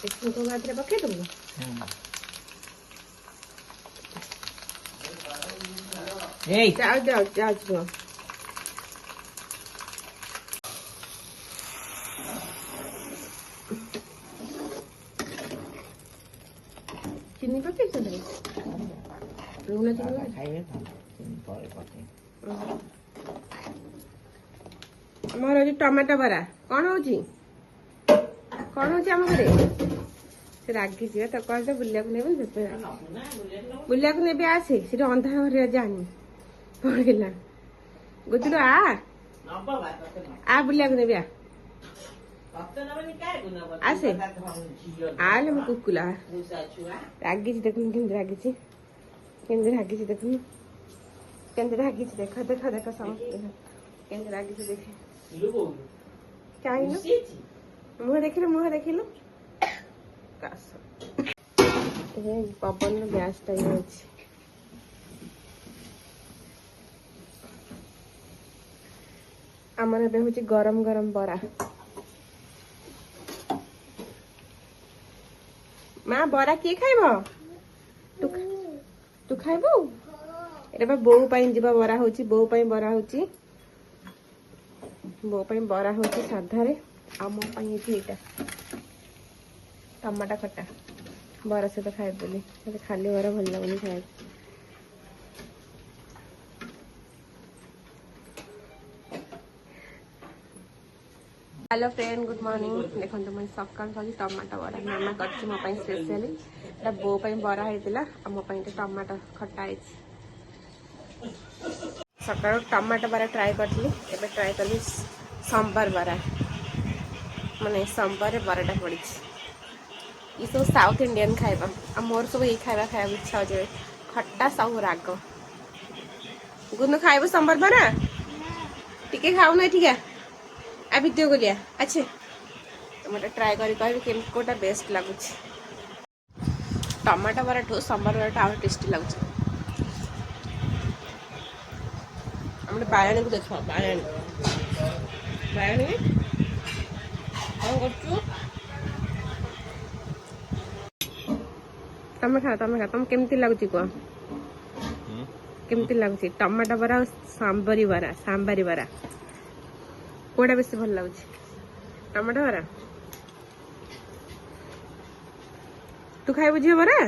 इसको गाजर पके दूंगा। जाओ जाओ जाओ जाओ। चीनी पके चले लूण चीनी खाइए आमर आज टमाटो बरा कौन हो आम घरे से रागी तो कहते बुलिया बुलिया ने आसे से अंधार घर जानी कौन कला गुजरू आ बुलिया ने आसे आले मो कुकुला रागी देखुन केंद्र रागी देखुन केंद्र रागी देखा देखा देखा समझ केंद्र रागी देखे चाहिए मुह देखिल पवन गैस टाइम आमर ए हूँ गरम गरम बरा माँ बरा किए खाइब तू खाइबू एटा बो जीवा बरा होची बो बरा होची बो बरा होची साधारे आम ये टमाटा खटा बरा सहित खाए बोली खाली बरा भल लगुनि खाए। हेलो फ्रेंड गुड मॉर्निंग देखो मुझे सका टमाटो बरा मामा कर स्पेशली बो बरा होता मो टमाटो खटा सका टमाटो बरा ट्राए करी ट्राए कली संबर बरा माने संबर बराटा पड़ी ये सब साउथ इंडियन खाଇବା मोर सब ये खाଇବା खाया इच्छा हो खट्टा सब राग गुनु खाइब संबर बरा टिके खाऊ ना ठीक है आ भिडियो को लिया अच्छे तो मत ट्राए करी कह कोटा बेस्ट लगुच टमाटो बरा ठू संबर बराटा आउ टेस्टी लगुच हम बायणी को देख बायणी कौन कर तमें खा तुम केमती लगुच कह केमती लगुच टमाटो बरा सांबरी बरा कोड़ा बेस भल लगुच टमाटो बरा तू खाइबु झियो बरा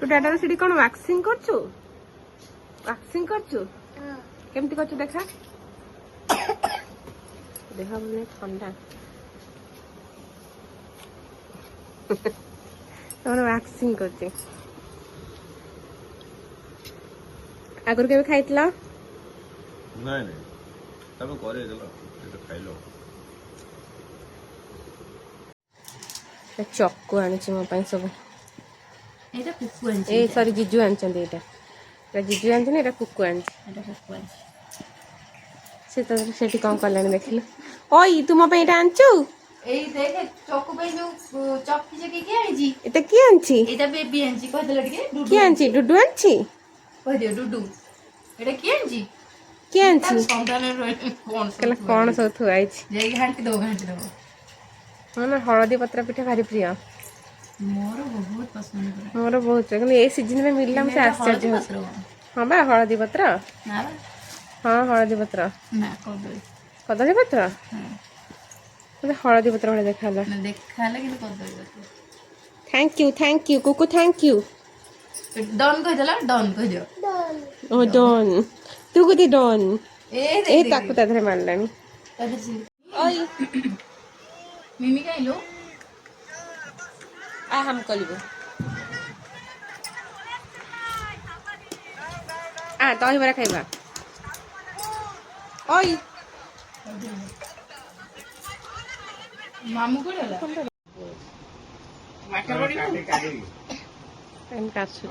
तू डाडार सीडी कौन वैक्सिंग करछु केमती करछु देखा देह मैंने ठंडा वैक्सिंग करछे आगर के खाइतला नहीं नहीं तब करे देलो तो खाइलो चक्कू आनी मो सब ए सॉरी जीजू आनी जीजू आनी कुकु आनी से तो सेठी कौन कलानी देखिल ओई तुम पे एटा आनचू एई देख चक्कू पे जो चक्की जकी के आनी एटा की आनची एटा बेबी आनी कह देला टिके डुडू की आनची डुडू आनची कह दियो डुडू एटा की आनी की आनची संतान कौन सब थु आइछ जे घांटी दो हाँ हलदी पत्र पिठा भारी प्रिय मोर बहुत पसंद मोर बहुत ये सीजन में मिलला मुझे आश्चर्य हो हाँ बा हलदी पत्र ना हाँ हलदी पत्र ना कदली पत्र मतलब हलदी पत्र भाई देखाला thank you Kuku thank you done कह देला डन कह दियो ओ डन तू कुती डन ए ताकू ताधरे मारलानी ओय मिमी खाइलो आ हम कलिबो आ दही बरा खाइबा ओय मामू को लेला माटा बड़ी काटी एम काछु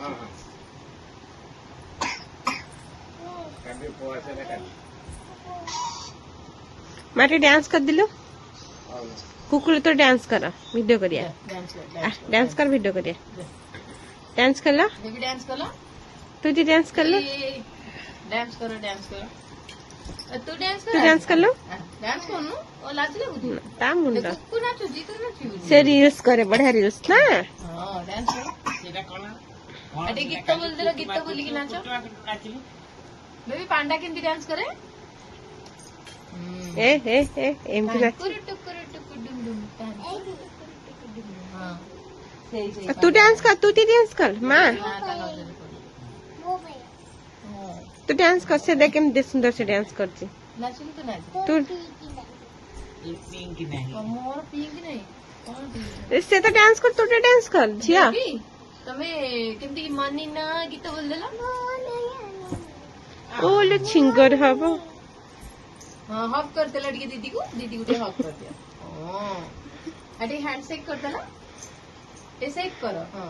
काटी पोसे ले काटी माटी डांस कर दिलो कुकुर तो डांस कर वीडियो करिया डांस कर वीडियो करिया डांस कर लो डांस कर लो तू जी डांस कर लो डांस करो तू डांस तू डांस कर लो डांस करनु ओ लाज लागुची ता मुंडा कुकु नाचुची तू नाचुची से रील्स करे बढ़िया रील्स ना हां डांस कर सेटा कोन अटे गीत बोल देलो गीत बोली कि नाचो बेबी पांडा केंती डांस करे ए एमती ना टुकुर टुकुर टुकुर डुम डुम डांस हां सही तू डांस कर तू ती डांस कर माँ तू डांस कर से देख दे सुंदर से डांस करती नाचुली तो नाच तू पिंक मोर पिंक नहीं कोन पिंक इससे तो डांस कर तू डांस कर झिया तमे केमती मानी ना गीत बोल देला ओले छिंगर हबो हां हक कर देला टिके दीदी गुटे हक कर दिया हां अटे हैंड शेक कर देला ए शेक करो हां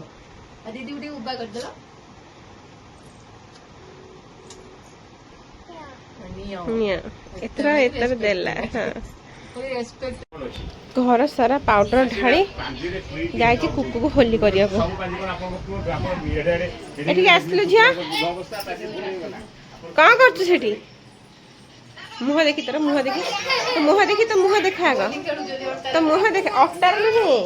आ दीदी गुटे उबा कर देला निया एतरा एतर देला हां कोई रेस्पेक्ट घर सारा पाउडर ढाली जाई कुकु को होली करिया को एठी आसलो झिया का करछु सेठी मुह देखी तोर मुह देखी तो मुह देखा आग तो मुह देख अक्टार नहीं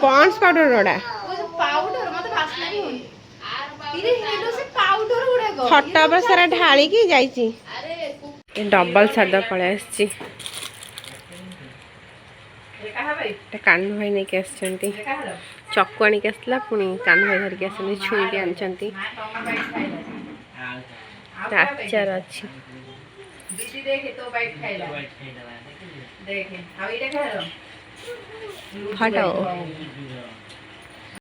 पॉन्ड्स पाउडर रोड़ा पाउडर मत वासना नहीं होई इरे हेलो से पाउडर उड़े गो खट्टा पर सारा ढाली की जाईची डबल सादा पळे आछी कान भाई नहीं के आछंती चक्कू आनी के आसला पुनी कान भाई धर के आछंती छुई के आनचंती आचार अच्छी दीदी देखे तो बाइट खाइला देखे हाउ इटा खाइलो हटाओ